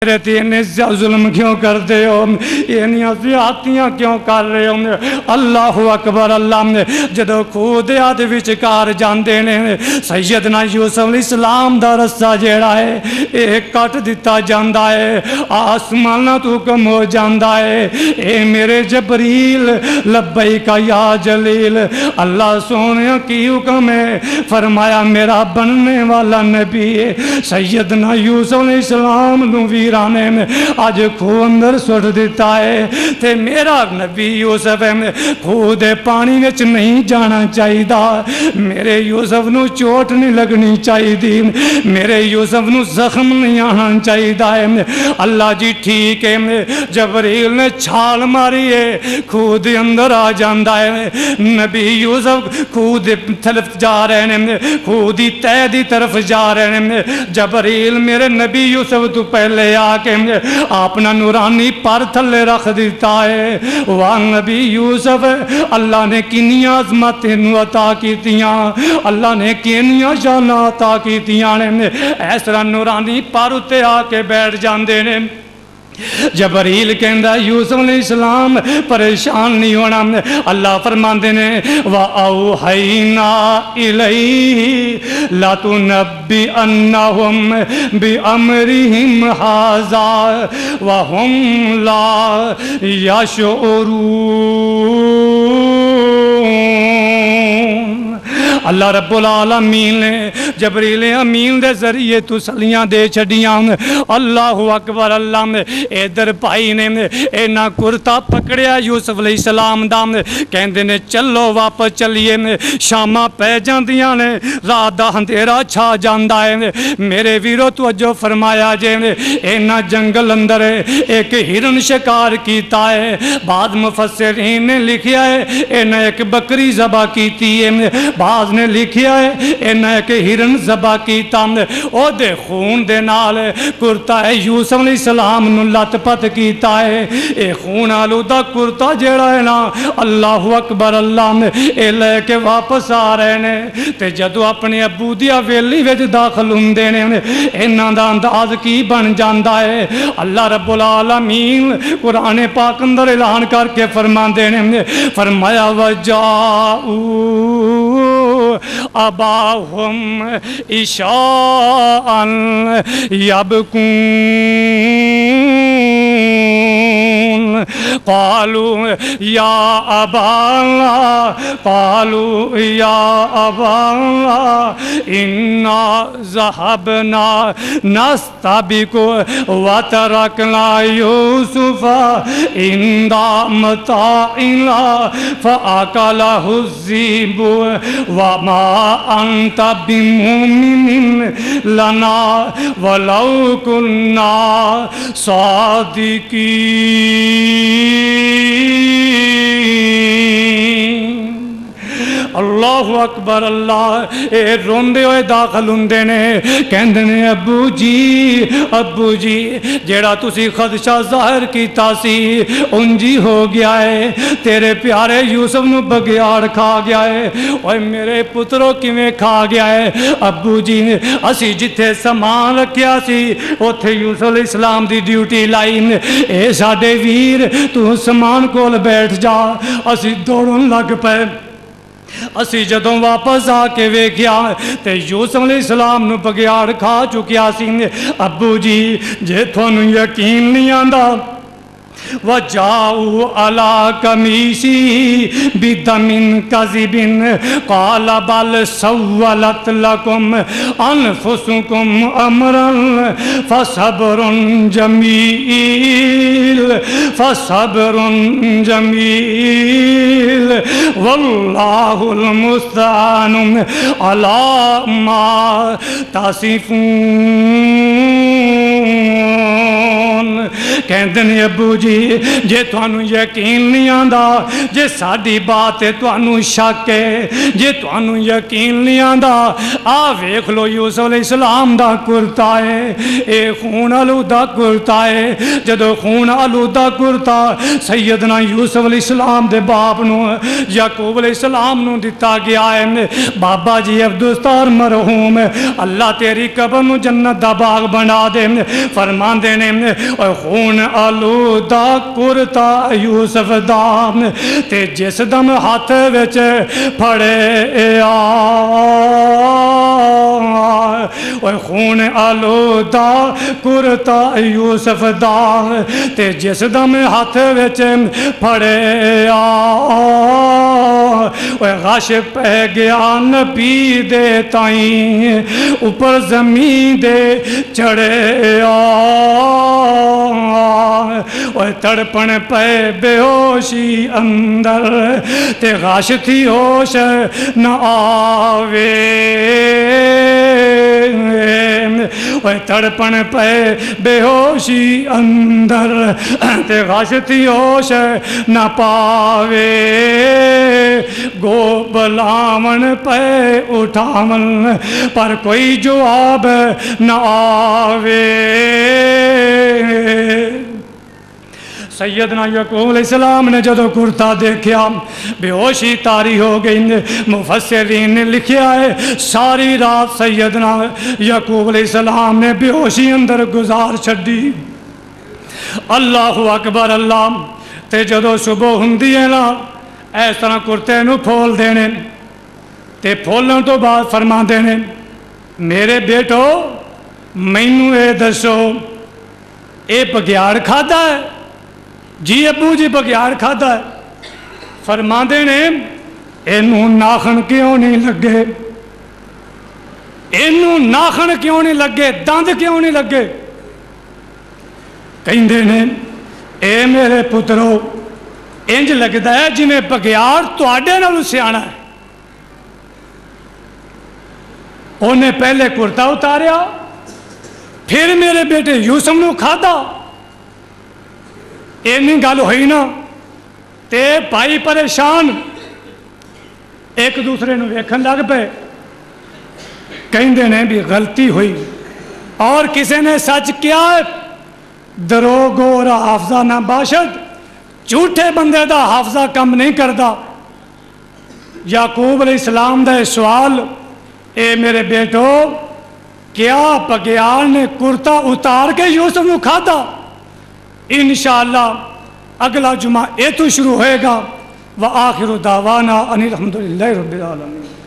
میرے تینے ظلم کیوں کرتے ہو، انہیاں زیادتیاں کیوں کر رہے ہو؟ اللہ اکبر۔ اللہ نے جدو خود آدھ وچکار جاندے نے سیدنا یوسف علیہ السلام دا رستہ جیڑا ہے ایک کٹ دیتا جاندہ ہے، آسمانہ تو کم ہو جاندہ ہے۔ اے میرے جبریل لبیک یا جلیل، اللہ سونے کی حکم ہے، فرمایا میرا بننے والا نبی ہے سیدنا یوسف علیہ السلام نو ویرانے میں آج خو اندر سٹ دیتا ہے تے میرا نبی یوسف ہے خود پانی وچ نہیں جانا چاہیے دا، میرے یوسف نو چوٹ نہیں لگنی چاہیے دی، میرے یوسف نو زخم نہیں آنا چاہیے دا ہے۔ اللہ جی ٹھیک ہے، جبریل نے چھال ماری ہے خود اندر آ جاندہ ہے، نبی یوسف خود طرف جا رہے ہیں، خود ہی تہ دی طرف جا رہے ہیں۔ جبریل میرے نبی یوسف تو پہلے آ کے اپنا نورانی پر تھلے رکھ دیتا ہے۔ واہ نبی یوسف، اللہ نے کنیاں عظمتیں عطا کیتیاں، اللہ نے کنیاں شاناں عطا کیتیاں نے، ایسا نورانی پر اتے آ کے بیٹھ جاندے نے۔ جبریل کہندا یوسف علیہ السلام پریشان نہیں ہونا، اللہ فرماندے نے وَأَوْحَيْنَا إِلَيْهِ لَتُنَبِّئَنَّهُمْ بِأَمْرِهِمْ هَذَا وَهُمْ لَا يَشْعُرُونَ۔ اللہ رب العالمین نے جبریل امین دے ذریعے تسلیاں دے چھڑیاں۔ اللہ اکبر۔ اللہ نے ادھر پائی نے اینا کرتا پکڑیا یوسف علیہ السلام دا، کہندے نے چلو واپس چلیے، شامہ پہ جاندیاں نے، رات دا اندھیرا چھا جاندہ ہے۔ میرے ویرو توجہ فرمایا جے، اینا جنگل اندر ایک ہرن شکار کیتا ہے، بعض مفسرین نے لکھیا ہے اینا ایک بکری ذبح کیتی ہے، بعض نے لکھیا ہے اینا ایک ہرن ذبح کیتا، او دے خون دے نال کرتا ہے یوسف علیہ السلام نو لت پت کیتا ہے۔ اے خون آلودہ کرتا جیڑا ہے نا، اللہ اکبر۔ اللہ نے اے لے کے واپس آ رہے نے تے جدو اپنے ابو دی حویلی وچ داخل ہوندے نے انہاں دا انداز کی بن جاندا ہے۔ اللہ رب العالمین قرآن پاک اندر اعلان کر کے فرماندے نے، فرمایا وَجَاءُوا أَبَاهُمْ عِشَاءً يَبْكُونَ قالوا يا أبانا إنا ذهبنا نستبق وتركنا يوسف عند متاعنا فأكله الذئب وما أنت بمؤمن لنا ولو كنا صادقين۔ اللہ اکبر۔ اللہ اے روندے ہوئے داخل ہوندے نے، کہندے نے ابو جی جیڑا تسی خدشہ ظاہر کیتا سی انجی ہو گیا ہے، تیرے پیارے یوسف نو بگیاڑ کھا گیا ہے۔ اوے میرے پتروں کیویں کھا گیا ہے؟ ابو جی اسی جتھے سامان رکھیا سی اوتھے یوسف علیہ السلام دی ڈیوٹی لائی، اے ساڈے ویر تو سامان کول بیٹھ جا، اسی دوڑن لگ پے۔ اسی جدوں واپس آ کے ویکھیا تے یوسف علیہ السلام نو بگیاڑ کھا چکیا سی۔ ابو جی جے تھانوں یقین نہیں آندا وَجَاءُوا عَلَىٰ قَمِيصِهِ بِدَمٍ كَذِبٍ قَالَ بَلْ سَوَّلَتْ لَكُمْ أَنفُسُكُمْ أَمْرًا فَصَبْرٌ جَمِيلٌ وَاللَّهُ الْمُسْتَعَانُ عَلَىٰ مَا تَصِفُونَ۔ کہندے نے ابو جی جے تانوں یقین نہیں آندا جے ساڈی بات تے تانوں شک ہے جے تانوں یقین نہیں آندا آ ویکھ لو یوسف علیہ السلام دا کرتا ہے اے خون آلودہ کرتا ہے جدو خون آلودہ کرتا سیدنا یوسف علیہ السلام دے باپ نو یعقوب علیہ السلام نو دتا گیا ہے بابا جی عبدالستار مرحوم اللہ تیری قبر نو جنت دا باغ بنا دے فرمان دے نے اور خون آلودہ کرتا یوسف دا تے جس دم ہاتھ وچ پھڑے اور خون آلودہ کرتا یوسف دا تے جس دم ہاتھ وچ پھڑے غش پہ گیا نبی دے تائیں اوپر زمین دے چڑھے تڑپن پہ بے ہوشی اندر تے غش تھی ہوش نہ آوے تڑپن پہ بے ہوشی اندر تے غش تھی ہوش نہ پاوے گو بلاون پہ اٹھاون پر کوئی جواب نہ آوے سیدنا یعقوب علیہ السلام نے جدو کرتا دیکھیا بے ہوشی طاری ہو گئی مفسرین نے لکھیا ہے ساری رات سیدنا یعقوب علیہ السلام نے بے ہوشی اندر گزار چھڈی اللہ اکبر اللہ تے جدو صبح ہوندی ہے نا اس طرح کرتے نو پھول دینے تے پھولن تو بعد فرما دینے میرے بیٹو مینوں اے دسو اے بگیاڑ کھادا ہے جی ابو جی بگیاڑ کھادا ہے فرما دینے اینوں ناخن کیوں نہیں لگے اینوں ناخن کیوں نہیں لگے دند کیوں نہیں لگے کہندے نے اے میرے پترو انج لگتا ہے جنہیں بگیاڑ تواڈے نالوں سیانا ہے انہیں پہلے کرتا اتاریا پھر میرے بیٹے یوسف نو کھادا اینی گل ہوئی نا تے بھائی پریشان ایک دوسرے نو ویکھن لگ پے کہندے نے بھی غلطی ہوئی اور کسی نے سچ کیا ہے دروغ اور حافظہ نہ باشد جھوٹے بندے دا حافظہ کم نہیں کردا یعقوب علیہ السلام دا سوال اے میرے بیٹو کیا بگیاڑ نے کرتا اتار کے یوسف نو کھادا انشاءاللہ اگلا جمعہ اے تو شروع ہوئے گا وآخر دعوانا ان الحمدللہ رب العالمین